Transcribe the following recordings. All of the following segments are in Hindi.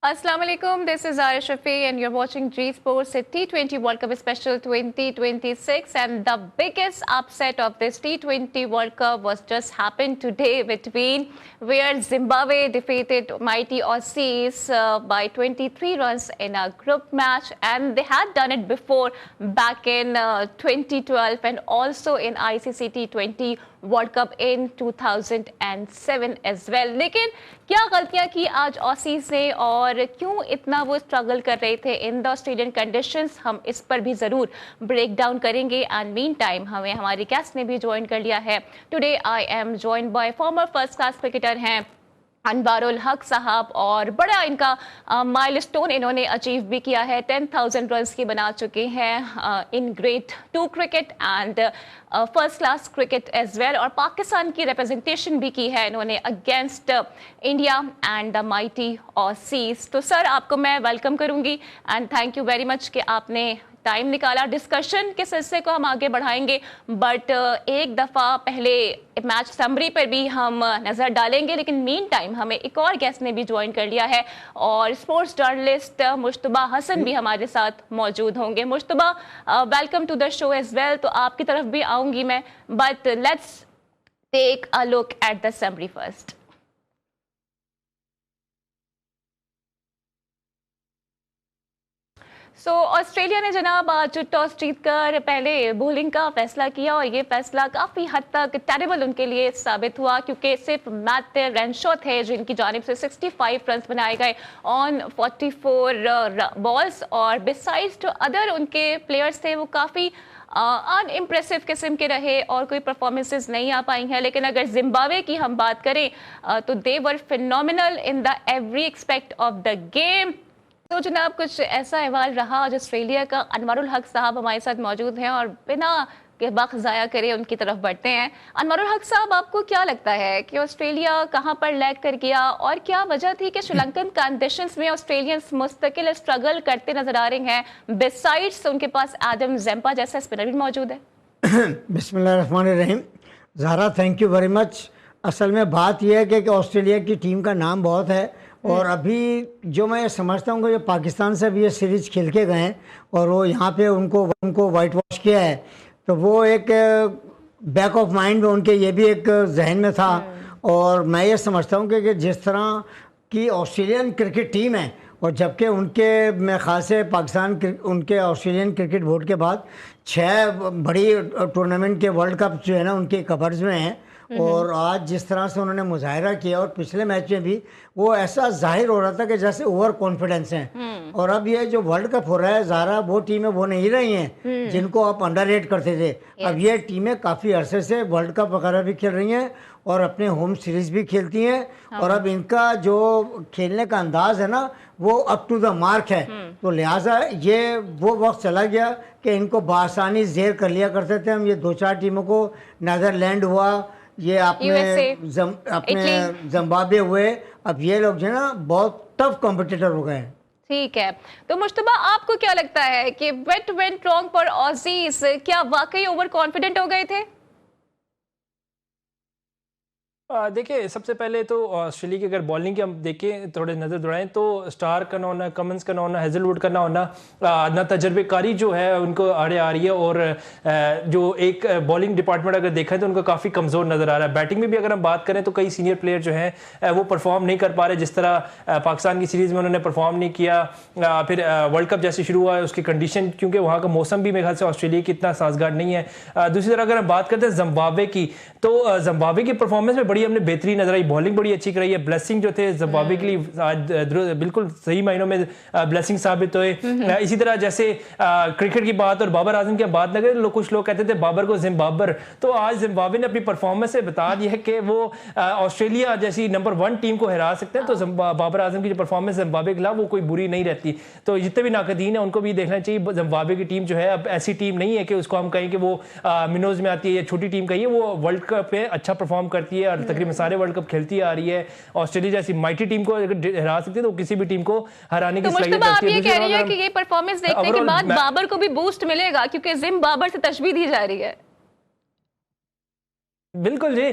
Assalamu alaikum. This is Arya Shafi, and you're watching G Sports at T20 World Cup Special 2026. And the biggest upset of this T20 World Cup was just happened today between where Zimbabwe defeated mighty Aussies by 23 runs in a group match, and they had done it before back in 2012 and also in ICC T20 world cup in 2007 as well. लेकिन क्या गलतियां की आज ऑसीज ने और क्यों इतना वो स्ट्रगल कर रहे थे इन द ऑस्ट्रेलियन कंडीशंस, हम इस पर भी ज़रूर ब्रेक डाउन करेंगे। एंड मीन टाइम हमें हमारी गेस्ट ने भी ज्वाइन कर लिया है। Today I am join by farmer first class cricketer हैं अनवारुल हक साहब, और बड़ा इनका माइलस्टोन इन्होंने अचीव भी किया है। 10,000 रन्स की बना चुके हैं in grade 2 cricket and first class cricket as well, और पाकिस्तान की रिप्रेजेंटेशन भी की है इन्होंने against India and the mighty Aussies. तो सर, आपको मैं वेलकम करूंगी and thank you very much कि आपने टाइम निकाला। डिस्कशन के सिलसिले को हम आगे बढ़ाएंगे, बट एक दफ़ा पहले मैच समरी पर भी हम नज़र डालेंगे। लेकिन मीन टाइम हमें एक और गेस्ट ने भी ज्वाइन कर लिया है और स्पोर्ट्स जर्नलिस्ट मुश्तबा हसन भी हमारे साथ मौजूद होंगे। Mushtaba, welcome to the show as well. तो आपकी तरफ भी आऊँगी मैं, but let's take a look at the summary first. Australia ने जनाब आज टॉस जीतकर पहले बॉलिंग का फैसला किया, और ये फैसला काफ़ी हद तक टेरेबल उनके लिए साबित हुआ, क्योंकि सिर्फ मैट रेनशॉ थे जिनकी जानिब से 65 रन बनाए गए ऑन 44 बॉल्स, और बिसाइड्स जो अदर उनके प्लेयर्स थे वो काफ़ी अनइम्प्रेसिव किस्म के रहे और कोई परफॉर्मेंसेस नहीं आ पाई हैं। लेकिन अगर जिम्बाब्वे की हम बात करें तो they were phenomenal in the every expect of the game. तो जनाब, कुछ ऐसा अहवाल रहा आज ऑस्ट्रेलिया का। अनवारुल हक साहब हमारे साथ मौजूद हैं और बिना के वक्त ज़ाया करे उनकी तरफ बढ़ते हैं। अनवारुल हक साहब, आपको क्या लगता है कि ऑस्ट्रेलिया कहां पर लैग कर गया, और क्या वजह थी कि श्रीलंकन कंडीशंस में ऑस्ट्रेलियंस मुस्तकिल स्ट्रगल करते नजर आ रहे हैं? बिसाइड्स उनके पास एडम जेम्पा जैसा स्पिनर भी मौजूद है। बिस्मिल्लाहिर्रहमानिर्रहीम। Zara, thank you very much. असल में बात यह है कि ऑस्ट्रेलिया की टीम का नाम बहुत है, और अभी जो मैं समझता हूँ कि जो पाकिस्तान से भी ये सीरीज़ खेल के गए हैं और वो यहाँ पे उनको वाइट वॉश किया है, तो वो एक बैक ऑफ माइंड में उनके ये भी एक जहन में था। और मैं ये समझता हूँ कि जिस तरह की ऑस्ट्रेलियन क्रिकेट टीम है, और जबकि उनके मेरे ख्याल से उनके ऑस्ट्रेलियन क्रिकेट बोर्ड के बाद 6 बड़ी टूर्नामेंट के वर्ल्ड कप जो है ना उनके कवर्स में हैं, और आज जिस तरह से उन्होंने मुजाहरा किया, और पिछले मैच में भी वो ऐसा जाहिर हो रहा था कि जैसे ओवर कॉन्फिडेंस हैं। और अब ये जो वर्ल्ड कप हो रहा है, ज़ारा, वो टीमें वो नहीं रही हैं जिनको आप अंडररेट करते थे। अब ये टीमें काफ़ी अरसे से वर्ल्ड कप वगैरह भी खेल रही हैं और अपने होम सीरीज़ भी खेलती हैं, और अब इनका जो खेलने का अंदाज है ना वो अप टू द मार्क है। तो लिहाजा ये वो वक्त चला गया कि इनको बआसानी ज़ेर कर लिया करते थे हम। ये 2-4 टीमों को, नीदरलैंड हुआ, ये अपने जिम्बाब्वे हुए, अब ये लोग जो है ना बहुत टफ कॉम्पिटिटर हो गए हैं। ठीक है, तो मुश्तबा, आपको क्या लगता है कि what went wrong for Aussies? क्या वाकई ओवर कॉन्फिडेंट हो गए थे? देखिए, सबसे पहले तो ऑस्ट्रेलिया की अगर बॉलिंग की हम देखें, थोड़े नज़र दौड़ाएं, तो स्टार का ना होना, कमिंस का ना होना, हेजलवुड का ना होना, ना तजर्बेकारी जो है उनको आड़े आ रही है। और जो एक बॉलिंग डिपार्टमेंट अगर देखा है तो उनका काफ़ी कमज़ोर नज़र आ रहा है। बैटिंग में भी अगर हम बात करें तो कई सीनियर प्लेयर जो हैं वो परफॉर्म नहीं कर पा रहे, जिस तरह पाकिस्तान की सीरीज़ में उन्होंने परफॉर्म नहीं किया। फिर वर्ल्ड कप जैसे शुरू हुआ है उसकी कंडीशन, क्योंकि वहाँ का मौसम भी मेरे ख्याल से ऑस्ट्रेलिया की इतना साजगार नहीं है। दूसरी तरफ अगर हम बात करते हैं जिम्बाब्वे की, तो जिम्बाब्वे की परफॉर्मेंस में हमने बेहतरी नजर आई, बॉलिंग बड़ी अच्छी कराई है। ब्लेसिंग जो थे जिम्बाब्वे के लिए आज बिल्कुल सही मायनों में ब्लेसिंग साबित हुए। इसी तरह जैसे क्रिकेट की बात और बाबर आजम की बात न करें, कुछ लोग कहते थे बाबर को जिम्बाबर, तो आज जिम्बाब्वे ने अपनी परफॉर्मेंस से बता दिया कि वो ऑस्ट्रेलिया जैसी नंबर 1 टीम को हरा सकते हैं। तो बाबर आजम की जो परफॉर्मेंस जिम्बाब्वे के खिलाफ वो कोई बुरी नहीं रहती। तो जितने भी नाकदीन है उनको भी देखना चाहिए, जिम्बाब्वे की टीम जो है अब ऐसी टीम नहीं है कि उसको हम कहें कि वो मिनोज में आती है या छोटी टीम कही है। वो वर्ल्ड कप पे अच्छा परफॉर्म करती है और तकरीबन सारे वर्ल्ड कप खेलती आ रही है। ऑस्ट्रेलिया जैसी माइटी टीम को अगर हरा सकती है तो किसी भी टीम को हराने की सलाहियत रखती है। तो आप ये कह रही है कि ये परफॉर्मेंस देखने के बाद बाबर को भी बूस्ट मिलेगा, क्योंकि जिम्बाब्वे से तशबीह दी जा रही है। बिल्कुल जी।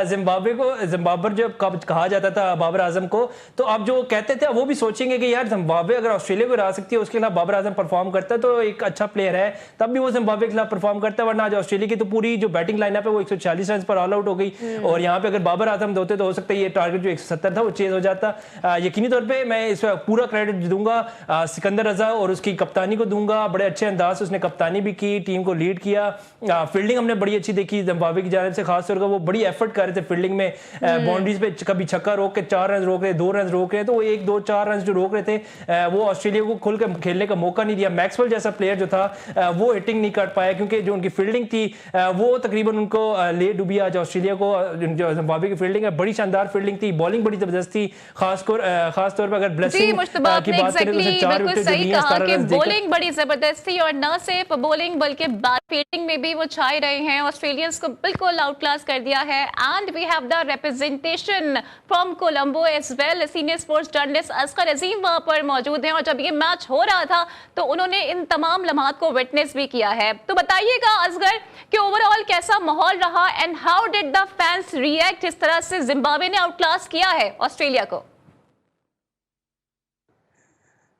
जिम्बाब्वे जब कब कहा जाता था बाबर आजम को, तो आप जो कहते थे वो भी सोचेंगे कि यार जिम्बाब्वे अगर ऑस्ट्रेलिया को हरा सकती है, उसके खिलाफ बाबर आजम परफॉर्म करता है तो एक अच्छा प्लेयर है, तब भी वो जिम्बाब्वे के खिलाफ परफॉर्म करता है। वरना आज ऑस्ट्रेलिया की तो पूरी जो बैटिंग लाइनअप है वो 140 रन पर ऑल आउट हो गई, और यहाँ पे अगर बाबर आजम होते तो हो सकता है ये टारगेट जो 170 था वो चेज हो जाता। यकीनी तौर पर मैं इस पूरा क्रेडिट दूंगा सिकंदर रजा और उसकी कप्तानी को दूंगा। बड़े अच्छे अंदाज से उसने कप्तानी भी की, टीम को लीड किया, फील्डिंग हमने बड़ी अच्छी देखी जिम्बाब्वे की जानिब से, खासतौर पर वो बड़ी एफर्ट कर रहे थे फील्डिंग में, बाउंड्रीज पे कभी छक्का रोक के 4 रन रोक रहे, 2 रन रोक रहे, तो वो 1 2 4 रन जो रोक रहे थे वो ऑस्ट्रेलिया को खुल कर खेलने का मौका नहीं दिया। मैक्सवेल जैसा प्लेयर जो था वो हिटिंग नहीं कर पाया, क्योंकि जो उनकी फील्डिंग थी वो तकरीबन उनको ले डूबी। आज ऑस्ट्रेलिया को जो जिम्बाब्वे की फील्डिंग है बड़ी शानदार फील्डिंग थी, बॉलिंग बड़ी जबरदस्त थी, खासतौर पर अगर ब्लेसिंग की बात करें तो 4 विकेट बॉलिंग बड़ी जबरदस्त थी, और न सिर्फ बॉलिंग बल्कि फील्डिंग में भी वो छाए रहे हैं। ऑस्ट्रेलियंस को बिल्कुल आउट क्लास कर दिया है। And we have the representation from Colombo as well. Senior sports journalist Asghar Azeem वहां पर मौजूद हैं, और जब ये मैच हो रहा था तो उन्होंने इन तमाम लम्हात को विटनेस भी किया है। तो बताइएगा असगर कि ओवरऑल कैसा माहौल रहा and how did the fans react इस तरह से जिम्बाब्वे ने आउट क्लास किया है ऑस्ट्रेलिया को।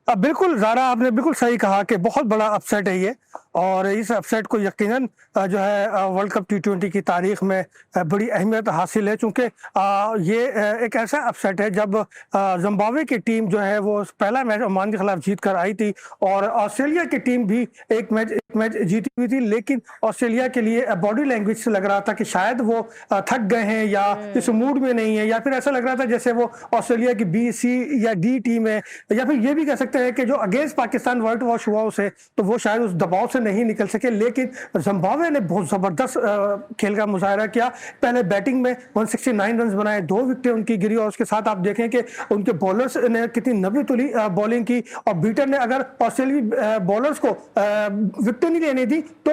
बिल्कुल ज़ारा, आपने बिल्कुल सही कहा कि बहुत बड़ा अपसेट है ये, और इस अपसेट को यकीनन जो है वर्ल्ड कप T20 की तारीख में बड़ी अहमियत हासिल है, क्योंकि ये एक ऐसा अपसेट है जब जिम्बाब्वे की टीम जो है वो पहला मैच ओमान के खिलाफ जीत कर आई थी, और ऑस्ट्रेलिया की टीम भी एक मैच जीती हुई थी, लेकिन ऑस्ट्रेलिया के लिए बॉडी लैंग्वेज से लग रहा था कि शायद वो थक गए हैं या इस मूड में नहीं है, या फिर ऐसा लग रहा था जैसे वो ऑस्ट्रेलिया की B, C या D टीम है, या फिर ये भी कह सकते हैं कि जो अगेंस्ट पाकिस्तान व्हाइट वॉश हुआ उसे, तो वो शायद उस दबाव से नहीं निकल सके। लेकिन जिम्बाब्वे ने बहुत जबरदस्त खेल का मुजाहरा किया। पहले बैटिंग में 169 रन बनाए, 2 विकेटें उनकी गिरी, और उसके साथ आप देखें कि उनके बॉलर्स ने कितनी नबी तुली बॉलिंग की, और बीटर ने अगर ऑस्ट्रेलियाई बॉलर्स को विकेटें नहीं लेनी थी तो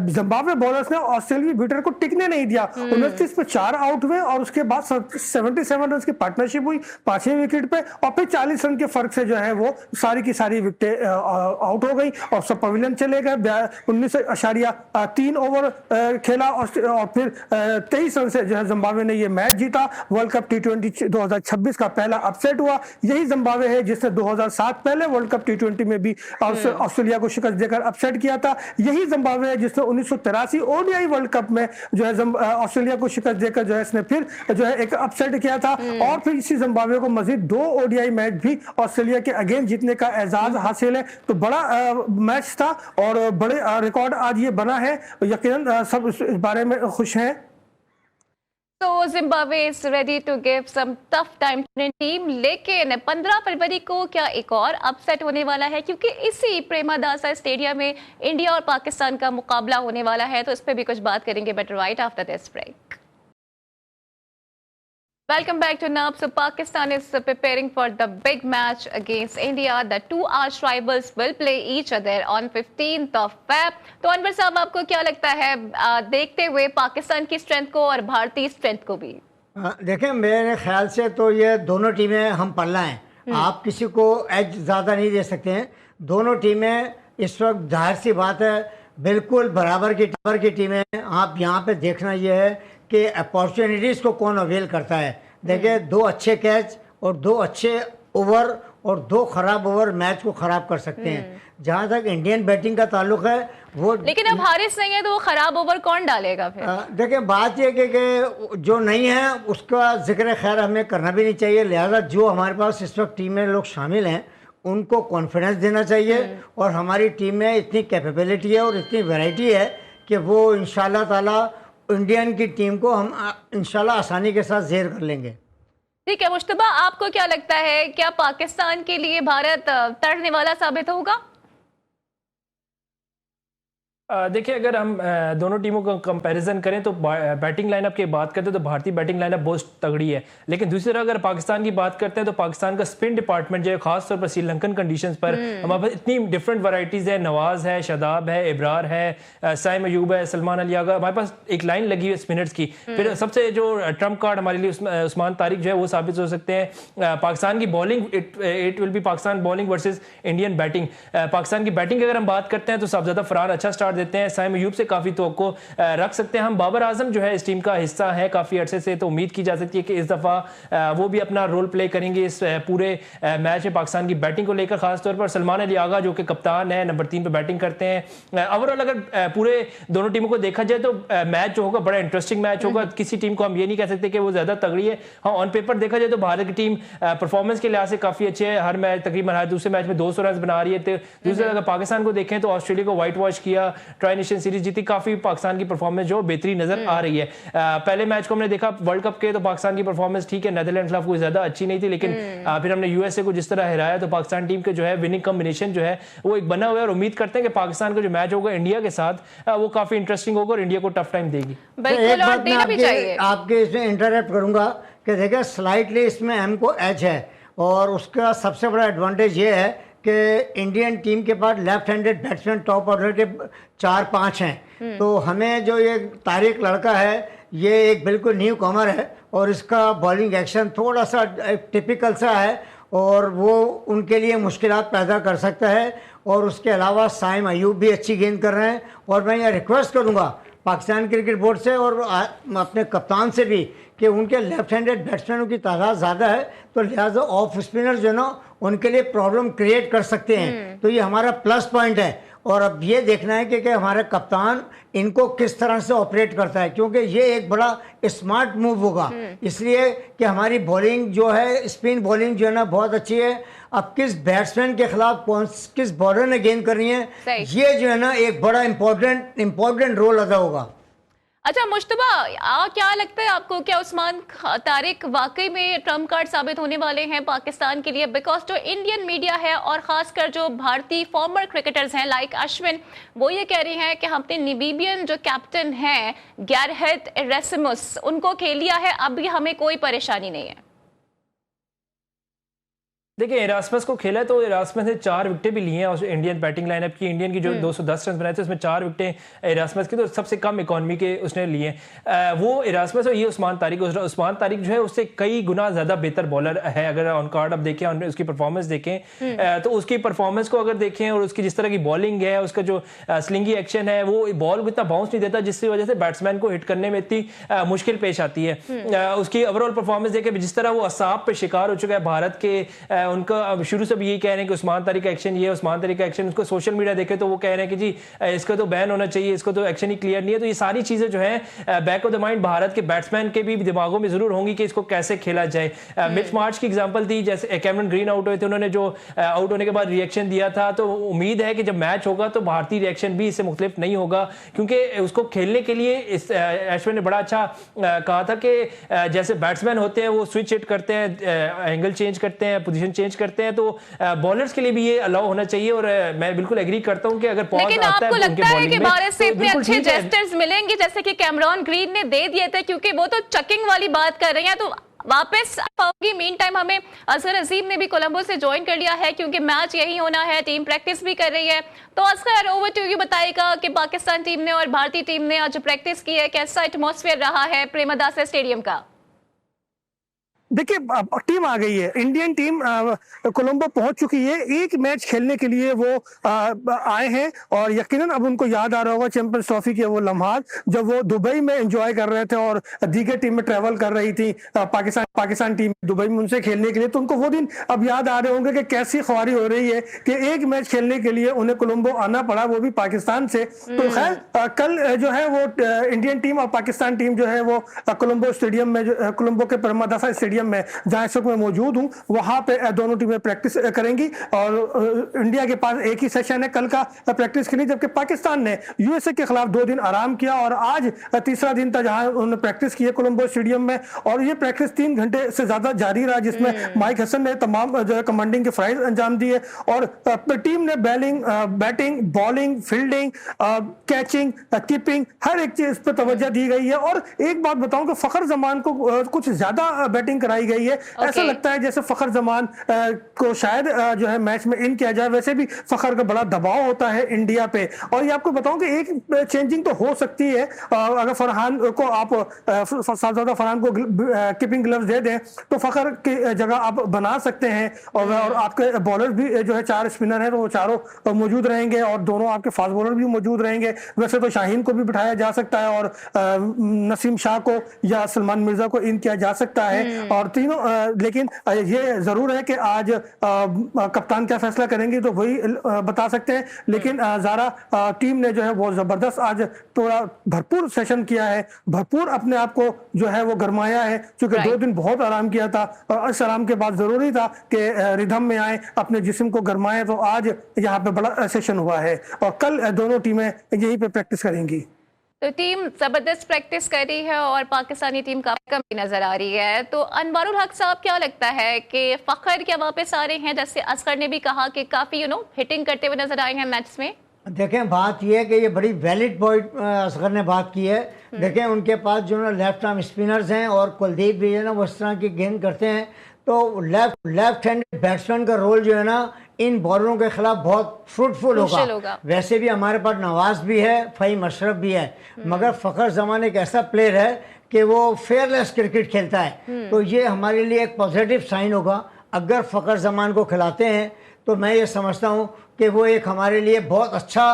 जिम्बाब्वे बॉलर्स ने ऑस्ट्रेलियाई बीटर को टिकने नहीं दिया। 29 पे 4 आउट हुए, और उसके बाद 77 रन की पार्टनर्शिप हुई 5वें विकेट पे, और फिर 40 रन के फर्क से जो है वो सारी की सारी विकेटें आउट हो गई, और सब पवेलियन चले गए। 19.3 ओवर खेला, और फिर 23 रन से जो है जिम्बाब्वे ने ये मैच जीता। वर्ल्ड कप T20 2026 का पहला अपसेट हुआ। यही जिम्बाब्वे है जिसने 2007 पहले वर्ल्ड कप T20 में भी ऑस्ट्रेलिया को शिकस्त देकर अपसेट किया था। यही जिम्बाब्वे है जिसने 1983 ODI वर्ल्ड कप में जो है ऑस्ट्रेलिया को शिकस्त देकर जो है इसने फिर जो है एक अपसेट किया था, और फिर इसी जिम्बाब्वे को मजीद 2 ODI मैच भी ऑस्ट्रेलिया के अगेंस्ट जीतने का एजाज हासिल है। तो बड़ा मैच था और बड़े रिकॉर्ड आज ये बना है, यकीनन सब इस बारे में खुश हैं। So Zimbabwe is ready to give some tough time to the team, लेकिन 15 फरवरी को क्या एक और अपसेट होने वाला है, क्योंकि इसी प्रेमदासा स्टेडियम में इंडिया और पाकिस्तान का मुकाबला होने वाला है। तो इस पर भी कुछ बात करेंगे, but right after this break. Welcome back to NAB. So Pakistan is preparing for the big match against India. The two arch rivals will play each other on 15th of Feb. तो अनवर साहब, आपको क्या लगता है देखते हुए पाकिस्तान की स्ट्रेंथ को और भारतीय स्ट्रेंथ को भी? देखें, मेरे ख्याल से तो ये दोनों टीमें हम पल्ला हैं, आप किसी को एज ज़्यादा नहीं दे सकते हैं। दोनों टीमें इस वक्त जाहिर सी बात है बिल्कुल बराबर की टीमें। आप यहाँ पे देखना ये है कि अपॉर्चुनिटीज़ को कौन अवेल करता है। देखिए, 2 अच्छे कैच और 2 अच्छे ओवर और 2 खराब ओवर मैच को खराब कर सकते हैं। जहाँ तक इंडियन बैटिंग का ताल्लुक है वो, लेकिन अब हारिस नहीं है तो वो खराब ओवर कौन डालेगा फिर? देखिए, बात यह कि जो नहीं है उसका जिक्र खैर हमें करना भी नहीं चाहिए। लिहाजा जो हमारे पास इस वक्त टीम में लोग शामिल हैं उनको कॉन्फिडेंस देना चाहिए, और हमारी टीम में इतनी कैपेबिलिटी है और इतनी वैरायटी है कि वो इंशाल्लाह ताला इंडियन की टीम को हम इंशाल्लाह आसानी के साथ ज़ेर कर लेंगे। ठीक है मुश्तबा, आपको क्या लगता है, क्या पाकिस्तान के लिए भारत तड़ने वाला साबित होगा? देखिए, अगर हम दोनों टीमों का कंपैरिजन करें तो बैटिंग लाइनअप की बात करते हैं तो भारतीय बैटिंग लाइनअप बहुत तगड़ी है। लेकिन दूसरी तरफ अगर पाकिस्तान की बात करते हैं तो पाकिस्तान का स्पिन डिपार्टमेंट जो है, खासतौर पर श्रीलंकन कंडीशंस पर हमारे पास इतनी डिफरेंट वैरायटीज़ है। नवाज है, शादाब है, इब्रार है, साइम अयूब है, सलमान अली आगा, हमारे पास एक लाइन लगी है स्पिनर्स की। फिर सबसे जो ट्रम्प कार्ड हमारे लिए उस्मान तारिक जो है वो साबित हो सकते हैं। पाकिस्तान की bowling, it will be Pakistan bowling versus Indian batting. Pakistan की बैटिंग की अगर हम बात करते हैं तो सबसे ज़्यादा फरहान अच्छा स्टार्ट देते हैं, साइम अयूब से काफ़ी तवक्को रख सकते हैं हम। बाबर आजम जो है इस टीम का हिस्सा है काफ़ी अरसे से, तो उम्मीद की जा सकती है कि इस दफ़ा वो भी अपना रोल प्ले करेंगे इस पूरे मैच में पाकिस्तान की बैटिंग को लेकर। खासतौर पर सलमान अली आगा जो कि कप्तान है, नंबर 3 पर बैटिंग करते हैं। ओवरऑल अगर पूरे दोनों टीमों को देखा जाए तो मैच जो होगा बड़ा इंटरेस्टिंग मैच होगा। किसी टीम को हम ये नहीं कह सकते कि वो ज़्यादा तगड़ी है। हाँ, ऑन पेपर देखा जाए तो भारत की टीम परफॉर्मेंस के लिहाज से काफ़ी अच्छी है। हर मैच तकरीबन हर दूसरे मैच में 200 रन बना रही है। तो दूसरे अगर पाकिस्तान को देखें तो ऑस्ट्रेलिया को व्हाइट वॉश किया, ट्राई नेशन सीरीज जीती, काफ़ी पाकिस्तान की परफॉर्मेंस जो बेहतरीन नजर आ रही है। पहले मैच को हमने देखा वर्ल्ड कप के, तो पाकिस्तान की परफॉर्मेंस ठीक है, नीदरलैंड के खिलाफ कोई ज़्यादा अच्छी नहीं थी, लेकिन फिर हमने यूएसए को जिस तरह हराया तो पाकिस्तान टीम के जो है विनिंग कॉम्बिनेशन जो है वो एक बना हुआ है। और उम्मीद करते हैं कि पाकिस्तान का जो मैच होगा इंडिया के साथ वो काफ़ी इंटरेस्टिंग होगा और इंडिया को टफ टाइम देगी। बिल्कुल, और देना भी चाहिए। आपके इसमें इंटरप्ट करूंगा कि देखिए स्लाइटली इसमें एम को एज है, और उसका सबसे बड़ा एडवांटेज ये है कि इंडियन टीम के पास left handed batsman top order के 4-5 हैं। तो हमें जो ये तारिक लड़का है ये एक बिल्कुल न्यू कमर है, और इसका बॉलिंग एक्शन थोड़ा सा टिपिकल सा है, और वो उनके लिए मुश्किलात पैदा कर सकता है। और उसके अलावा साइम अयूब भी अच्छी गेंद कर रहे हैं। और मैं ये रिक्वेस्ट करूँगा पाकिस्तान क्रिकेट बोर्ड से और अपने कप्तान से भी कि उनके लेफ्ट हैंडेड बैट्समैनों की तादाद ज़्यादा है, तो लिहाजा ऑफ स्पिनर जो ना उनके लिए प्रॉब्लम क्रिएट कर सकते हैं। तो ये हमारा प्लस पॉइंट है। और अब ये देखना है कि हमारे कप्तान इनको किस तरह से ऑपरेट करता है, क्योंकि ये एक बड़ा स्मार्ट मूव होगा। इसलिए कि हमारी बॉलिंग जो है, स्पिन बॉलिंग जो है ना बहुत अच्छी है। अब किस बैट्समैन के खिलाफ किस बॉलर ने गेंद करनी है, ये जो है ना एक बड़ा इंपॉर्टेंट रोल अदा होगा। अच्छा मुश्तबा, क्या लगता है आपको, क्या उस्मान तारिक वाकई में ट्रम्प कार्ड साबित होने वाले हैं पाकिस्तान के लिए? बिकॉज जो इंडियन मीडिया है और खासकर जो भारतीय फॉर्मर क्रिकेटर्स हैं लाइक अश्विन, वो ये कह रही हैं कि हमने नामीबियन जो कैप्टन हैं गैरहेथ एरेसिमस उनको खेल लिया है, अब भी हमें कोई परेशानी नहीं है। देखिए इरास्मस को खेला तो इरास्मस ने 4 विकेटें भी ली हैं और इंडियन बैटिंग लाइनअप की। इंडियन की जो 210 रन बनाए थे उसमें 4 विकेटें इरास्मस की, तो सबसे कम इकॉनमी के उसने लिए। वो इरास्मस और ये उस्मान तारिक जो है उससे कई गुना ज़्यादा बेहतर बॉलर है। अगर ऑन कार्ड अब देखें, उसकी परफॉर्मेंस देखें तो उसकी परफॉर्मेंस को अगर देखें और उसकी जिस तरह की बॉलिंग है, उसका जो स्लिंगी एक्शन है, वो बॉल को इतना बाउंस नहीं देता, जिसकी वजह से बैट्समैन को हिट करने में इतनी मुश्किल पेश आती है। उसकी ओवरऑल परफॉर्मेंस देखें, जिस तरह वो असाब पे शिकार हो चुका है भारत के, उनका अब शुरू से भी यही कह रहे हैं कि उस्मान तारिक का एक्शन ये, उस्मान तारिक का एक्शन, उसको सोशल मीडिया देखे तो वो कह रहे हैं कि जी इसका तो बैन होना चाहिए, इसको तो एक्शन ही क्लियर नहीं है। तो ये सारी चीजें जो है back of the mind Bharat के बैट्समैन के भी दिमागों में जरूर होंगी कि इसको कैसे खेला जाए। मिच मार्च की एग्जांपल थी, जैसे कैमरन ग्रीन आउट हुए थे, उन्होंने जो आउट होने के बाद रिएक्शन दिया था, तो उम्मीद है कि जब मैच होगा तो भारतीय रिएक्शन भी इससे मुख्तलिफ नहीं होगा, क्योंकि उसको खेलने के लिए अश्विन ने बड़ा अच्छा कहा था कि जैसे बैट्समैन होते हैं वो स्विच हिट करते हैं, एंगल चेंज करते हैं, पोजीशन चेंज करते हैं, तो बॉलर्स के लिए भी ये अलाउ होना चाहिए। और मैं बिल्कुल एग्री करता हूं कि अगर पॉज लेकिन आता आपको है लगता है कि भारत से तो इतने अच्छे जेस्चर्स मिलेंगे जैसे कि कैमरन ग्रीन ने दे दिए थे, क्योंकि वो तो चकिंग वाली बात कर रही हैं, तो वापस पाऊंगी। मीन टाइम हमें असगर अजीम ने भी कोलंबो से ज्वाइन कर लिया है, क्योंकि मैच यही होना है, टीम प्रैक्टिस भी कर रही है। तो असगर ओवर टू यू, बताएगा कि पाकिस्तान टीम ने और भारतीय टीम ने आज प्रैक्टिस की है, कैसा एटमॉस्फेयर रहा है प्रेमदासा स्टेडियम का? देखिए टीम आ गई है, इंडियन टीम कोलंबो पहुंच चुकी है, एक मैच खेलने के लिए वो आए हैं। और यकीनन अब उनको याद आ रहा होगा चैंपियंस ट्रॉफी के वो लम्हात जब वो दुबई में एंजॉय कर रहे थे और दीगर टीम में ट्रेवल कर रही थी, पाकिस्तान टीम दुबई में उनसे खेलने के लिए। तो उनको वो दिन अब याद आ रहे होंगे कि कैसी ख्वारी हो रही है कि एक मैच खेलने के लिए उन्हें कोलंबो आना पड़ा, वो भी पाकिस्तान से। तो खैर कल जो है वो इंडियन टीम और पाकिस्तान टीम जो है वो कोलंबो स्टेडियम में, कोलंबो के प्रेमदासा स्टेडियम में जहां इस वक्त मैं मौजूद हूं, वहां पे दोनों टीमें प्रैक्टिस करेंगी। और इंडिया के पास एक ही सेशन है कल का प्रैक्टिस के लिए, जबकि पाकिस्तान ने यूएसए के खिलाफ 2 दिन आराम किया और आज तीसरा दिन था जहां उन्होंने प्रैक्टिस की है कोलंबो स्टेडियम में। और ये प्रैक्टिस 3 घंटे से ज्यादा जारी रहा, जिसमें माइक हसन ने तमाम जो है कमांडिंग के फ्राइज अंजाम दिए। और टीम ने batting, bowling, fielding, catching, keeping, हर एक चीज पर तवज्जो दी गई है। और एक बात बताऊं कि फखर जमान को कुछ ज्यादा बैटिंग कराई गई है। ऐसा लगता है जैसे फखर जमान को शायद जो है मैच में इन किया जाए। वैसे भी फखर का बड़ा दबाव होता है इंडिया पे। और ये आपको बताऊं कि एक चेंजिंग तो हो सकती है, अगर फरहान को आप साहबजादा फरहान को कीपिंग ग्लव्स दे दें तो फखर की जगह आप बना सकते हैं। और आपके बॉलर भी जो है 4 स्पिनर हैं तो वो चारों मौजूद रहेंगे और दोनों आपके फास्ट बॉलर भी मौजूद रहेंगे। वैसे तो शाहीन को भी बिठाया जा सकता है और नसीम शाह को या सलमान मिर्जा को इन किया जा सकता है और तीनों, लेकिन ये जरूर है कि आज कप्तान क्या फैसला करेंगे तो वही बता सकते हैं। लेकिन ज़ारा टीम ने जो है वो जबरदस्त आज थोड़ा भरपूर सेशन किया है, भरपूर अपने आप को जो है वो गरमाया है, क्योंकि 2 दिन बहुत आराम किया था और इस आराम के बाद जरूरी था कि रिदम में आए, अपने जिस्म को गरमाए। तो आज यहाँ पे बड़ा सेशन हुआ है और कल दोनों टीमें यहीं पे प्रैक्टिस करेंगी। तो टीम जबरदस्त प्रैक्टिस कर रही है और पाकिस्तानी टीम काफी कम नजर आ रही है। तो अनवरुल हक साहब, क्या लगता है कि फखर क्या वापस आ रहे हैं? जैसे असगर ने भी कहा कि काफी हिटिंग करते हुए नजर आए हैं मैच में। देखें, बात यह है कि ये बड़ी वैलिड पॉइंट असगर ने बात की है। देखें, उनके पास जो ना लेफ्ट आर्म स्पिनर्स हैं और कुलदीप भी है ना वो इस तरह की गेंद करते हैं, तो लेफ्ट हैंडेड बैट्समैन का रोल जो है ना इन बॉलरों के खिलाफ बहुत फ्रूटफुल होगा। वैसे भी हमारे पास नवाज भी है, फ़हीम अशरफ भी है, मगर फ़खर जमान एक ऐसा प्लेयर है कि वो फेयरलेस क्रिकेट खेलता है। तो ये हमारे लिए एक पॉजिटिव साइन होगा। अगर फ़खर जमान को खिलाते हैं तो मैं ये समझता हूँ कि वो एक हमारे लिए बहुत अच्छा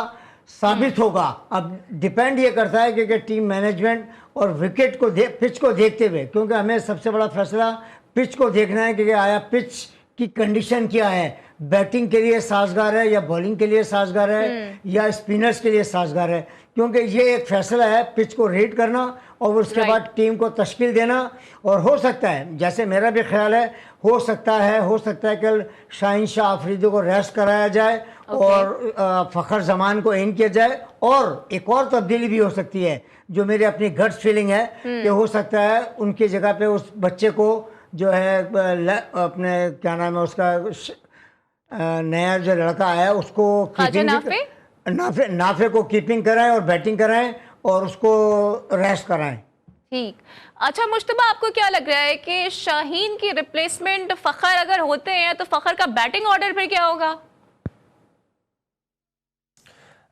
साबित होगा। अब डिपेंड ये करता है कि टीम मैनेजमेंट और विकेट को पिच को देखते हुए, क्योंकि हमें सबसे बड़ा फैसला पिच को देखना है कि आया पिच की कंडीशन क्या है, बैटिंग के लिए साजगार है या बॉलिंग के लिए साजगार है या स्पिनर्स के लिए साजगार है। क्योंकि ये एक फैसला है पिच को रीड करना और उसके बाद टीम को तश्कील देना। और हो सकता है, जैसे मेरा भी ख्याल है, हो सकता है कल शाहीन शाह अफरीदी को रेस्ट कराया जाए और फ़खर जमान को इन किया जाए। और एक और तब्दीली भी हो सकती है जो मेरी अपनी गट्स फीलिंग है कि हो सकता है उनकी जगह पे उस बच्चे को जो है अपने क्या नाम है उसका नया जो लड़का आया उसको नाफे को कीपिंग कराएं और बैटिंग कराएं और उसको रेस्ट कराएं। ठीक। अच्छा मुश्तबा, आपको क्या लग रहा है कि शाहीन की रिप्लेसमेंट फखर अगर होते हैं तो फखर का बैटिंग ऑर्डर फिर क्या होगा?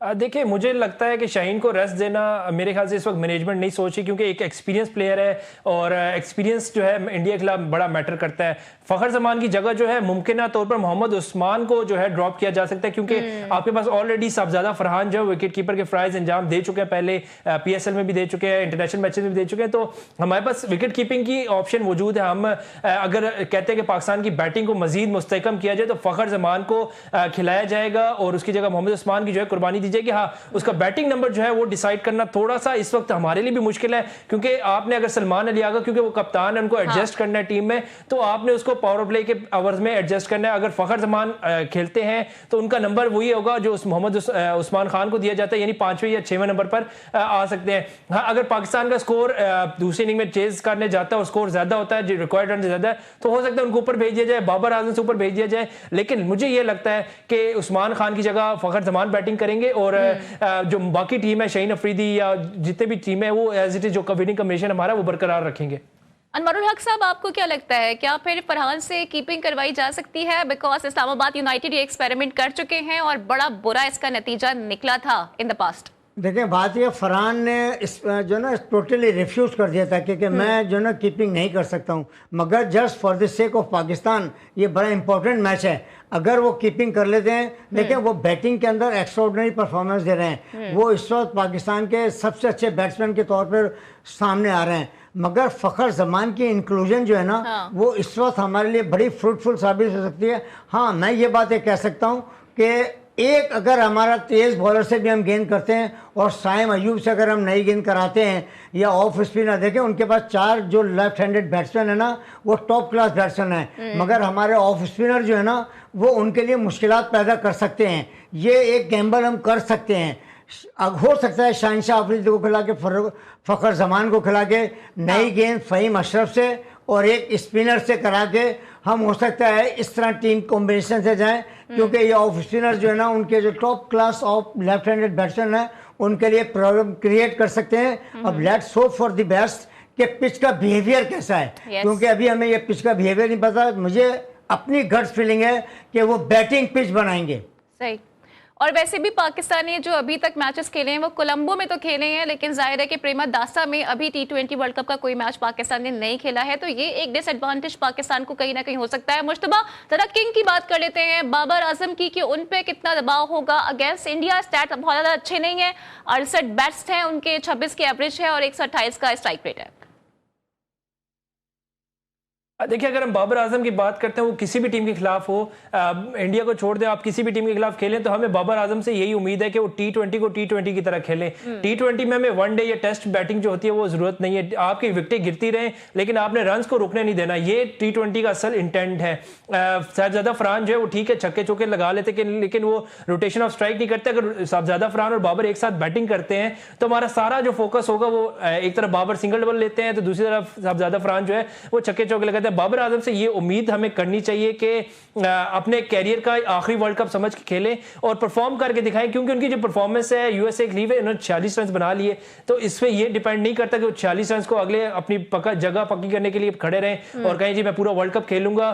देखिए, मुझे लगता है कि शाहीन को रेस्ट देना मेरे ख्याल से इस वक्त मैनेजमेंट नहीं सोच रही, क्योंकि एक एक्सपीरियंस प्लेयर है और एक्सपीरियंस जो है इंडिया के खिलाफ बड़ा मैटर करता है। फ़खर जमान की जगह जो है मुमकिन तौर पर मोहम्मद उस्मान को जो है ड्रॉप किया जा सकता है, क्योंकि आपके पास ऑलरेडी साहबजादा फरहान जो है विकेट कीपर के फ्राइज अंजाम दे चुके हैं, पहले PSL में भी दे चुके हैं, इंटरनेशनल मैचेस में भी दे चुके हैं। तो हमारे पास विकेट कीपिंग की ऑप्शन मौजूद है। हम अगर कहते हैं कि पाकिस्तान की बैटिंग को मजीद मुस्तहकम किया जाए तो फ़खर जमान को खिलाया जाएगा और उसकी जगह मोहम्मद उस्मान की जो है कुर्बानी दी जाएगी। हाँ, उसका बैटिंग नंबर जो है वो डिसाइड करना थोड़ा सा इस वक्त हमारे लिए भी मुश्किल है, क्योंकि आपने अगर सलमान अली आगा, क्योंकि वो कप्तान है, उनको एडजस्ट करना है टीम में, तो आपने उसको पावर प्ले के ओवर्स में एडजस्ट करना है। अगर फ़खर जमान खेलते हैं तो उनका नंबर वही होगा जो मोहम्मद उस्मान खान को दिया जाता है, यानी 5वें या 6वें नंबर पर आ सकते हैं। हाँ, अगर पाकिस्तान का स्कोर दूसरी इनिंग में चेज करने जाता है और स्कोर ज्यादा होता है, रिक्वायर्ड रन ज्यादा है, तो हो सकता है उनको ऊपर भेज दिया जाए, बाबर आजम से ऊपर भेज दिया जाए। लेकिन मुझे ये लगता है कि उस्मान खान की जगह फ़खर जमान बैटिंग करेंगे और जो बाकी टीम है शाहीन अफरीदी या जितने भी टीम है वो एज इट इज जो विनिंग कॉम्बिनेशन हमारा वो बरकरार रखेंगे। अनवरुल हक साहब, आपको क्या लगता है, क्या फिर फरहान से कीपिंग करवाई जा सकती है? बिकॉज इस्लामाबाद यूनाइटेड ये एक्सपेरिमेंट कर चुके हैं और बड़ा बुरा इसका नतीजा निकला था इन द पास्ट। देखें, बात यह फरहान ने जो ना टोटली रिफ्यूज़ कर दिया था क्योंकि मैं जो ना कीपिंग नहीं कर सकता हूँ, मगर just for the sake of Pakistan ये बड़ा इंपॉर्टेंट मैच है। अगर वो कीपिंग कर लेते हैं, देखिए वो बैटिंग के अंदर एक्स्ट्राऑर्डिनरी परफॉर्मेंस दे रहे हैं, वो इस वक्त पाकिस्तान के सबसे अच्छे बैट्समैन के तौर पर सामने आ रहे हैं। मगर फ़खर जमान की इंक्लूजन जो है ना वो इस वक्त हमारे लिए बड़ी फ्रूटफुल साबित हो सकती है। हाँ, मैं ये बात कह सकता हूँ कि एक अगर हमारा तेज़ बॉलर से भी हम गेंद करते हैं और साइम अयूब से अगर हम नई गेंद कराते हैं या ऑफ स्पिनर, देखें उनके पास 4 जो लेफ्ट हैंडेड बैट्समैन है ना वो टॉप क्लास बैट्समैन है, मगर हमारे ऑफ स्पिनर जो है ना वो उनके लिए मुश्किलात पैदा कर सकते हैं। ये एक गैम्बल हम कर सकते हैं। हो सकता है शाहीन शाह अफरीदी को खिला के फ़खर जमान को खिला के नई गेंद फ़हीम अशरफ से और एक स्पिनर से करा के हम हो सकता है इस तरह टीम कॉम्बिनेशन से जाएं, क्योंकि ये ऑफ स्पिनर जो है ना उनके जो top class of left handed batsman है उनके लिए प्रॉब्लम क्रिएट कर सकते हैं। अब let's hope for the best कि पिच का बिहेवियर कैसा है, क्योंकि अभी हमें ये पिच का बिहेवियर नहीं पता। मुझे अपनी गट्स फीलिंग है कि वो बैटिंग पिच बनाएंगे। सही। और वैसे भी पाकिस्तान ने जो अभी तक मैचेस खेले हैं वो कोलंबो में तो खेले हैं, लेकिन जाहिर है कि प्रेमदासा में अभी T20 वर्ल्ड कप का कोई मैच पाकिस्तान ने नहीं खेला है, तो ये एक डिसएडवांटेज पाकिस्तान को कहीं ना कहीं हो सकता है। मुश्तबा, जरा किंग की बात कर लेते हैं, बाबर आजम की, कि उन पे कितना दबाव होगा अगेंस्ट इंडिया। स्टैट बहुत ज्यादा अच्छे नहीं है, 68 बेस्ट हैं उनके, 26 की एवरेज है और 128 का स्ट्राइक रेट है। देखिए, अगर हम बाबर आजम की बात करते हैं, वो किसी भी टीम के खिलाफ हो, इंडिया को छोड़ दें, आप किसी भी टीम के खिलाफ खेलें, तो हमें बाबर आजम से यही उम्मीद है कि वो T20 को T20 की तरह खेलें। T20 में हमें वनडे या टेस्ट बैटिंग जो होती है वो जरूरत नहीं है, आपकी विकेटें गिरती रहें लेकिन आपने रन्स को रुकने नहीं देना, ये T20 का असल इंटेंट है। साहबजादा अफरान जो है वो ठीक है छक्के चौके लगा लेते, लेकिन वो रोटेशन ऑफ स्ट्राइक नहीं करते। अगर साहबजादा अफरान और बाबर एक साथ बैटिंग करते हैं तो हमारा सारा जो फोकस होगा वो एक तरफ बाबर सिंगल डबल लेते हैं तो दूसरी तरफ साहबजादा अफरान जो है वो छक्के चौके लगाते हैं। बाबर आजम से ये उम्मीद हमें करनी चाहिए कि अपने कैरियर का आखिरी वर्ल्ड कप समझ के खेलें और परफॉर्म करके दिखाएं, क्योंकि उनकी जो परफॉर्मेंस है यूएसए के लिए उन्होंने 46 रन बना लिए, तो इसमें ये डिपेंड नहीं करता कि वो 46 रन को अगले अपनी जगह पक्की करने के लिए खड़े रहें और कहें जी मैं पूरा वर्ल्ड कप खेलूंगा।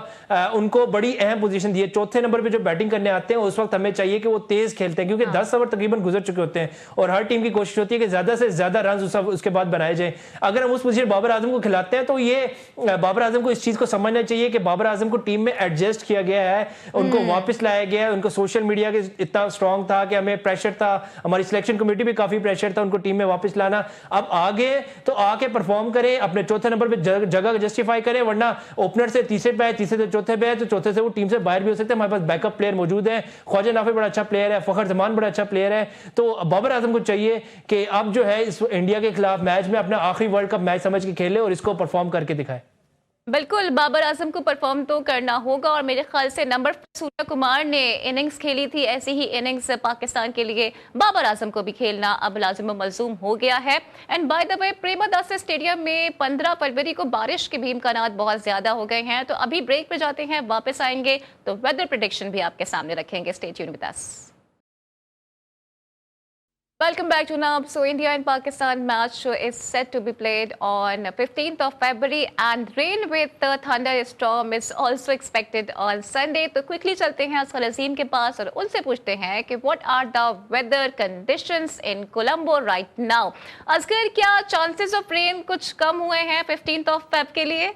उनको बड़ी अहम पोजीशन दी है, चौथे नंबर पे जो बैटिंग करने आते हैं उस वक्त हमें चाहिए कि वो तेज खेलते हैं, क्योंकि 10 ओवर तकरीबन गुजर चुके होते हैं और हर टीम की कोशिश होती है कि ज्यादा से ज्यादा रन उसके बाद बनाए जाए। अगर हम उस पोजीशन बाबर आजम को खिलाते हैं तो ये बाबर आजम को इस चीज को समझना चाहिए कि बाबर आजम को टीम में एडजस्ट किया गया है, उनको वापस लाया गया है। उनको सोशल मीडिया के इतना स्ट्रांग था कि हमें प्रेशर था, हमारी सिलेक्शन कमेटी भी काफी प्रेशर था उनको टीम में वापस लाना। अब आगे तो आके परफॉर्म करें, अपने चौथे नंबर पे जगह जस्टिफाई करें, वरना ओपनर से तीसरे पे है, तीसरे से चौथे पे है तो चौथे से वो टीम से बाहर भी हो सकते हैं। हमारे पास बैकअप प्लेयर मौजूद है, ख्वाजा नाफी बड़ा अच्छा प्लेयर है, फखर जमान बड़ा अच्छा प्लेयर है, तो बाबर आजम को चाहिए कि अब जो है इस इंडिया के खिलाफ मैच में अपना आखिरी वर्ल्ड कप मैच समझ के खेले और इसको परफॉर्म करके दिखाए। बिल्कुल, बाबर आजम को परफॉर्म तो करना होगा और मेरे ख्याल से नंबर सूर्या कुमार ने इनिंग्स खेली थी, ऐसी ही इनिंग्स पाकिस्तान के लिए बाबर आजम को भी खेलना अब लाजिम मलजूम हो गया है। And by the way, Premadasa stadium में 15 फरवरी को बारिश के भी इम्कानात बहुत ज्यादा हो गए हैं, तो अभी ब्रेक पे जाते हैं, वापस आएंगे तो वेदर प्रेडिक्शन भी आपके सामने रखेंगे। Stay tuned with us. Welcome back, Junab. So India and Pakistan match is set to be played on 15th of February and rain with the thunderstorm is also expected on Sunday. तो quickly चलते हैं असगर अजीम के पास और उनसे पूछते हैं कि what are the weather conditions in Colombo right now? Asghar, क्या chances of rain कुछ कम हुए हैं 15th of Feb के लिए?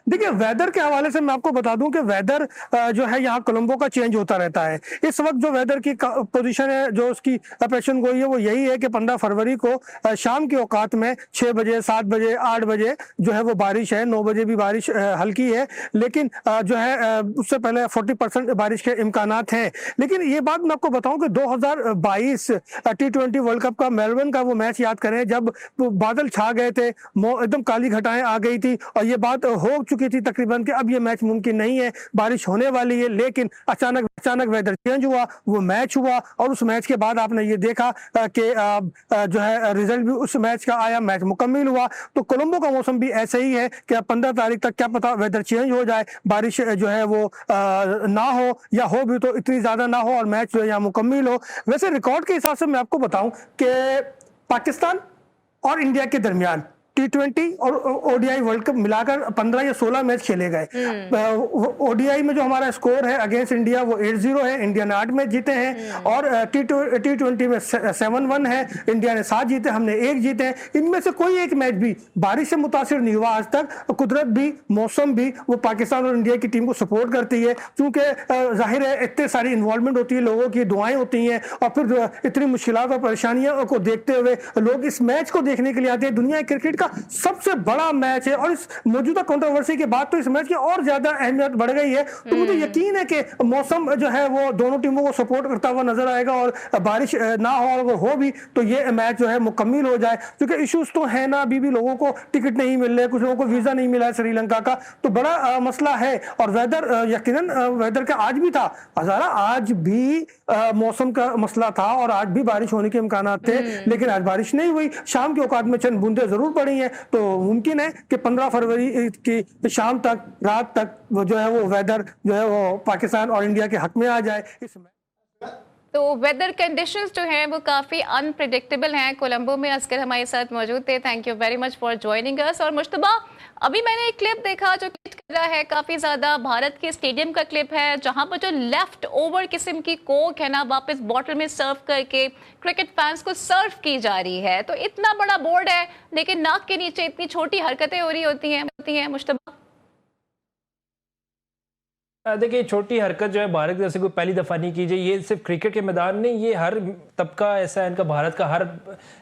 देखिए, वेदर के हवाले से मैं आपको बता दूं कि वेदर जो है यहाँ कोलंबो का चेंज होता रहता है। इस वक्त जो वेदर की पोजीशन है, जो उसकी पेशन गोई है, वो यही है कि 15 फरवरी को शाम के औकात में 6 बजे, 7 बजे, 8 बजे जो है वो बारिश है, 9 बजे भी बारिश हल्की है, लेकिन जो है उससे पहले 40% बारिश के इम्कानात हैं। लेकिन ये बात मैं आपको बताऊं कि 2022 T20 वर्ल्ड कप का मेलबर्न का वो मैच याद करें, जब बादल छा गए थे, एकदम काली घटाएं आ गई थी और ये बात हो चुकी थी तकरीबन कि अब ये मैच मुमकिन नहीं है, बारिश होने वाली है, लेकिन अचानक वेदर चेंज हुआ, वो मैच हुआ और उस मैच के बाद आपने ये देखा कि जो है रिजल्ट भी उस मैच का आया, मैच मुकम्मल हुआ। तो कोलंबो का मौसम भी ऐसे ही है कि 15 तारीख तक क्या पता वेदर चेंज हो जाए, बारिश जो है वो ना हो, या हो भी तो इतनी ज्यादा ना हो और मैच जो है यहाँ मुकम्मल हो। वैसे रिकॉर्ड के हिसाब से मैं आपको बताऊं कि पाकिस्तान और इंडिया के दरमियान T20 और ओडीआई वर्ल्ड कप मिलाकर 15 या 16 मैच खेले गए। ओडीआई में जो हमारा स्कोर है अगेंस्ट इंडिया वो 8-0 है, इंडिया ने 8 मैच जीते हैं और T20 में 7-1 है, इंडिया ने 7 जीते, हमने 1 जीते हैं। इनमें से कोई एक मैच भी बारिश से मुतासिर नहीं हुआ आज तक। कुदरत भी, मौसम भी वो पाकिस्तान और इंडिया की टीम को सपोर्ट करती है, क्योंकि जाहिर है इतने सारी इन्वॉल्वमेंट होती है, लोगों की दुआएं होती हैं और फिर इतनी मुश्किलात और परेशानियों को देखते हुए लोग इस मैच को देखने के लिए आते हैं। दुनिया क्रिकेट सबसे बड़ा मैच है और इस मौजूदा कंट्रोवर्सी के बाद तो इस मैच की और ज्यादा अहमियत बढ़ गई है। तो मुझे यकीन है कि मौसम जो है वो दोनों टीमों को सपोर्ट करता हुआ नजर आएगा और बारिश ना हो, और अगर हो भी तो ये मैच जो है मुकम्मल हो जाए, क्योंकि इश्यूज तो है ना, अभी भी लोगों को टिकट नहीं मिल रहे, कुछ लोगों को वीजा नहीं मिला है श्रीलंका का, तो बड़ा मसला है। और वेदर यकीनन वेदर का आज भी था हजारा, आज भी मौसम का मसला था और आज भी बारिश होने के इम्कान थे, लेकिन आज बारिश नहीं हुई। शाम के औकात में चंद बूंदे जरूर पड़ी है, तो मुमकिन है कि 15 फरवरी की शाम तक, रात तक वो जो है वो वेदर जो है वो पाकिस्तान और इंडिया के हक में आ जाए। तो वेदर कंडीशंस जो हैं वो काफ़ी अनप्रिडिक्टेबल हैं। कोलंबो में असगर हमारे साथ मौजूद थे। Thank you very much for joining us. और मुश्तबा, अभी मैंने एक क्लिप देखा जो हिट कर रहा है काफ़ी ज़्यादा, भारत के स्टेडियम का क्लिप है जहां पर जो लेफ्ट ओवर किस्म की कोक है ना वापस बॉटल में सर्व करके क्रिकेट फैंस को सर्व की जा रही है। तो इतना बड़ा बोर्ड है लेकिन नाक के नीचे इतनी छोटी हरकतें हो रही होती हैं मुश्तबा। देखिए, छोटी हरकत जो है भारत की तरफ से कोई पहली दफ़ा नहीं की जाए। ये सिर्फ क्रिकेट के मैदान नहीं, ये हर तबका ऐसा है इनका, भारत का हर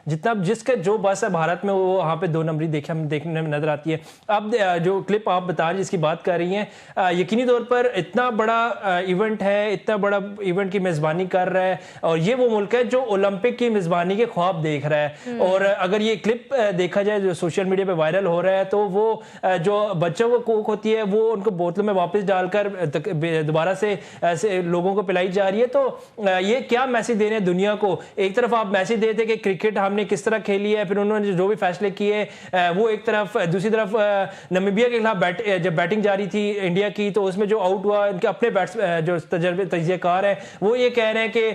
जितना जिसका जो बस है भारत में वो वहाँ पे 2 नंबरी देखने में नजर आती है। अब जो क्लिप आप बता रही हैं, जिसकी बात कर रही हैं, यकीनी तौर पर इतना बड़ा इवेंट है, इतना बड़ा इवेंट की मेज़बानी कर रहा है और ये वो मुल्क है जो ओलंपिक की मेज़बानी के ख्वाब देख रहा है। और अगर ये क्लिप देखा जाए जो सोशल मीडिया पर वायरल हो रहा है, तो वो जो बच्चों को कोक होती है वो उनको बोतल में वापस डालकर दोबारा से ऐसे लोगों को पिलाई जा रही है। तो ये क्या मैसेज दे रहे हैं दुनिया को? एक तरफ आप मैसेज देते कि क्रिकेट हमने किस तरह खेली है, फिर उन्होंने जो भी फैसले किए वो एक तरफ, दूसरी तरफ नमीबिया के खिलाफ जब बैटिंग जारी थी इंडिया की, तो उसमें जो आउट हुआ इनके अपने जो तजर्बेकार हैं वो ये कह रहे हैं कि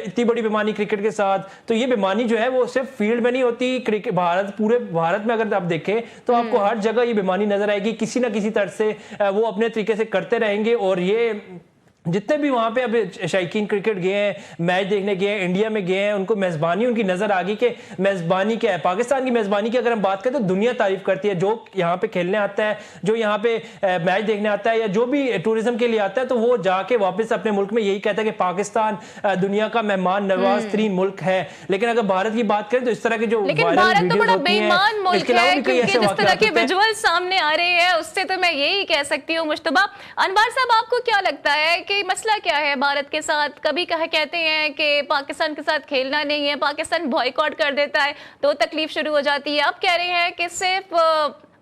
इतनी बड़ी बेमानी क्रिकेट के साथ। तो ये बेमानी जो है वो सिर्फ फील्ड में नहीं होती, क्रिकेट पूरे भारत में अगर आप देखें तो आपको हर जगह ये बेमानी नजर आएगी। किसी ना किसी तरह से वो अपने तरीके से करते रहेंगे। और ये जितने भी वहां पे अब शायकीन क्रिकेट गए हैं, मैच देखने गए हैं, इंडिया में गए हैं, उनको मेजबानी उनकी नजर आ गई कि मेजबानी क्या है। पाकिस्तान की मेजबानी की अगर हम बात करें तो दुनिया तारीफ करती है। जो यहाँ पे खेलने आता है, जो यहाँ पे मैच देखने आता है या जो भी टूरिज्म के लिए आता है, तो वो जाके वापस अपने मुल्क में यही कहता है कि पाकिस्तान दुनिया का मेहमान नवाज तरीन मुल्क है। लेकिन अगर भारत की बात करें तो इस तरह की जो भारत तो बड़ा बेईमान मुल्क है, क्योंकि जिस तरह के विजुअल सामने आ रहे हैं उससे तो मैं यही कह सकती हूँ। मुश्तबा, अनवर साहब, आपको क्या लगता है कि मसला क्या है भारत के साथ? कभी कहते हैं कि पाकिस्तान के साथ खेलना नहीं है, पाकिस्तान बॉयकॉट कर देता है तो तकलीफ शुरू हो जाती है। अब कह रहे हैं कि सिर्फ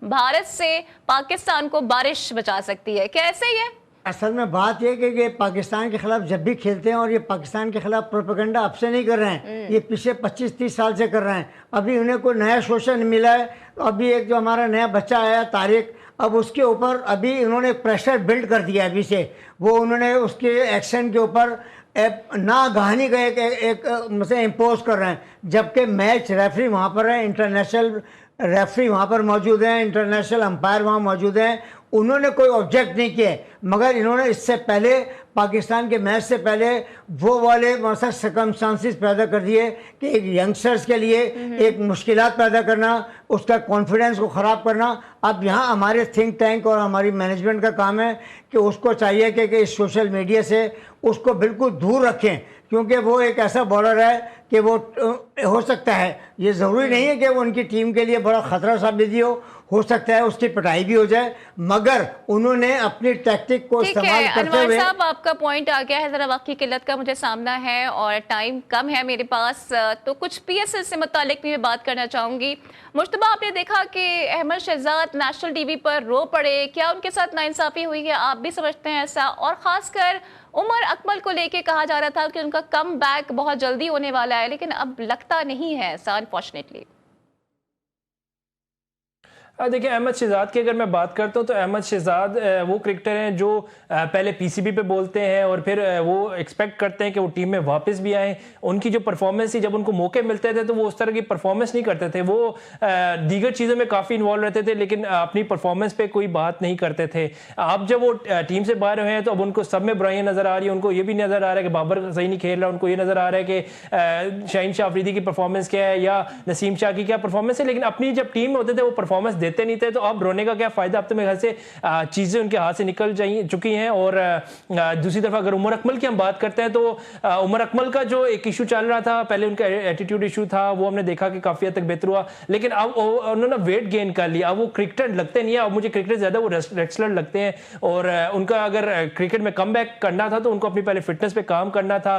भारत से पाकिस्तान को बारिश बचा सकती है। कैसे ये? असल में बात यह कि ये पाकिस्तान के खिलाफ जब भी खेलते हैं, और ये पाकिस्तान के खिलाफ प्रोपेगेंडा अब से नहीं कर रहे हैं, ये पिछले 25-30 साल से कर रहे हैं। अभी उन्हें कोई नया शोषण मिला है, अभी एक जो हमारा नया बच्चा आया तारिक, अब उसके ऊपर अभी इन्होंने प्रेशर बिल्ड कर दिया अभी से। वो उन्होंने उसके एक्शन के ऊपर नागहानी का एक मतलब इम्पोज कर रहे हैं, जबकि मैच रेफरी वहाँ पर है, इंटरनेशनल रेफरी वहाँ पर मौजूद हैं, इंटरनेशनल अंपायर वहाँ मौजूद हैं। उन्होंने कोई ऑब्जेक्ट नहीं किए, मगर इन्होंने इससे पहले पाकिस्तान के मैच से पहले वो वाले मतलब सर्कमस्टांसिस पैदा कर दिए कि एक यंगस्टर्स के लिए एक मुश्किलात पैदा करना, उसका कॉन्फिडेंस को ख़राब करना। अब यहाँ हमारे थिंक टैंक और हमारी मैनेजमेंट का काम है कि उसको चाहिए कि इस सोशल मीडिया से उसको बिल्कुल दूर रखें, क्योंकि वो एक ऐसा बॉलर है कि वो हो सकता है, ये ज़रूरी नहीं है कि वो उनकी टीम के लिए बड़ा ख़तरा साबित हो सकता है उसकी पिटाई भी हो जाए, मगर उन्होंने अपनी टैक्टिक को इस्तेमाल करते हुए। साहब, आपका पॉइंट आ गया है, ज़रा वक्त की किल्लत का मुझे सामना है और टाइम कम है मेरे पास, तो कुछ PSL से मुतालिक भी मैं बात करना चाहूँगी। मुश्तबा, आपने देखा कि अहमद शहजाद नेशनल टीवी पर रो पड़े, क्या उनके साथ नाइंसाफ़ी हुई है? आप भी समझते हैं ऐसा? और ख़ासकर उमर अकमल को लेके कहा जा रहा था कि उनका कम बैक बहुत जल्दी होने वाला है, लेकिन अब लगता नहीं है ऐसा, अनफॉर्चुनेटली। देखिए, अहमद शहजाद की अगर मैं बात करता हूँ तो अहमद शहजाद वो क्रिकेटर हैं जो पहले PCB पे बोलते हैं और फिर वो एक्सपेक्ट करते हैं कि वो टीम में वापस भी आएँ। उनकी जो परफॉर्मेंस थी, जब उनको मौके मिलते थे तो वो उस तरह की परफॉर्मेंस नहीं करते थे, वो दीगर चीज़ों में काफ़ी इन्वॉल्व रहते थे, लेकिन अपनी परफॉर्मेंस पे कोई बात नहीं करते थे। अब जब वो टीम से बाहर हुए हैं तो अब उनको सब में बुराइयाँ नज़र आ रही हैं। उनको ये भी नज़र आ रहा है कि बाबर सही नहीं खेल रहा, उनको ये नज़र आ रहा है कि शाहीन शाह अफरीदी की परफॉर्मेंस क्या है या नसीम शाह की क्या परफॉर्मेंस है, लेकिन अपनी जब टीम में होते थे वो परफॉर्मेंस देते नहीं थे। तो अब रोने का क्या फायदा? अब तो मेरे ख्याल से चीजें उनके हाथ से निकल चुकी हैं। और दूसरी तरफ अगर उमर अकमल की हम बात करते हैं तो उमर अकमल का जो एक इशू चल रहा था, पहले उनका एटीट्यूड इशू था, वो हमने देखा कि काफी हद तक बेहतर हुआ, लेकिन अब उन्होंने वेट गेन कर लिया। अब वो क्रिकेटर लगते नहीं है, अब मुझे क्रिकेटर ज्यादा वो रेसलर लगते हैं। और उनका अगर क्रिकेट में कम बैक करना था तो उनको अपनी पहले फिटनेस पे काम करना था।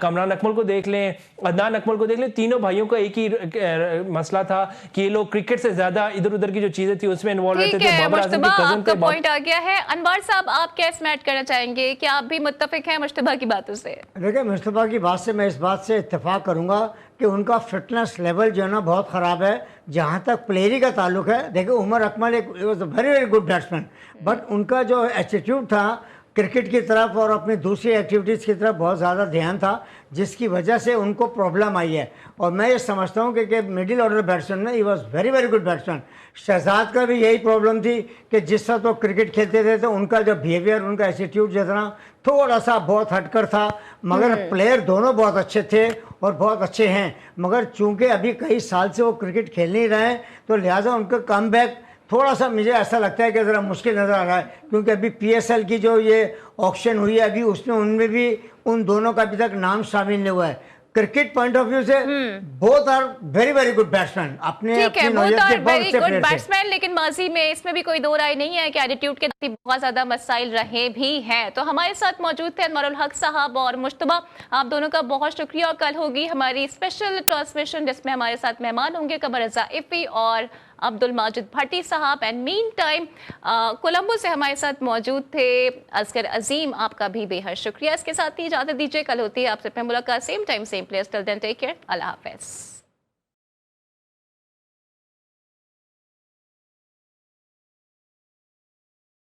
कामरान अकमल को देख लें, अदनान अकमल को देख लें, तीनों भाइयों का एक ही मसला था कि ये लोग क्रिकेट से ज्यादा इधर उधर की जो चीजें थी उसमें इन्वॉल्व रहते थे। बाबर आजम के कजन थे। पॉइंट आ गया है। अनवर साहब, आप क्या इसमें ऐड करना चाहेंगे? क्या आप भी मुत्तफिक हैं मुश्तबा की बातों से? देखिए, मुश्तबा की बात से मैं इस बात से इत्तेफाक करूंगा कि उनका फिटनेस लेवल जो है ना बहुत ख़राब है। जहाँ तक प्लेयरी का ताल्लुक है, देखिए उमर अकमल एक very very good batsman, but उनका जो एटीट्यूड था क्रिकेट की तरफ और अपनी दूसरी एक्टिविटीज़ की तरफ बहुत ज़्यादा ध्यान था, जिसकी वजह से उनको प्रॉब्लम आई है। और मैं ये समझता हूँ कि मिडिल ऑर्डर बैट्समैन में he was very very good batsman. Shahzad का भी यही प्रॉब्लम थी कि जिस वक्त वो क्रिकेट खेलते थे तो उनका जो बिहेवियर, उनका एटीट्यूड जितना थोड़ा सा बहुत हटकर था, मगर प्लेयर दोनों बहुत अच्छे थे और बहुत अच्छे हैं। मगर चूंकि अभी कई साल से वो क्रिकेट खेल नहीं रहे हैं, तो लिहाजा उनका कम बैक थोड़ा सा मुझे ऐसा लगता है कि ज़रा मुश्किल नज़र आ रहा है, क्योंकि अभी PSL की जो ये ऑक्शन हुई है अभी उसमें उनमें भी उन दोनों का अभी तक नाम शामिल नहीं हुआ है। क्रिकेट पॉइंट ऑफ व्यू से both are very very good batsman, अपने ठीक है, both are very good player थे। बैट्समैन, लेकिन माजी में इसमें भी कोई दो राय नहीं है कि एटीट्यूड के बहुत ज्यादा मसाइल रहे भी हैं। तो हमारे साथ मौजूद थे अनवरुल हक साहब और मुश्तबा, आप दोनों का बहुत शुक्रिया। और कल होगी हमारी स्पेशल ट्रांसमिशन जिसमें हमारे साथ मेहमान होंगे कमर रजा इफ़ी और अब्दुल माजिद भट्टी साहब। एंड मीन टाइम कोलंबो से हमारे साथ मौजूद थे असगर अजीम, आपका भी बेहद शुक्रिया। इसके साथ ही इजाजत दीजिए, कल होती है आपसे फिर मुलाकात, same time same place. Till then take care, अल्लाह हाफिज़।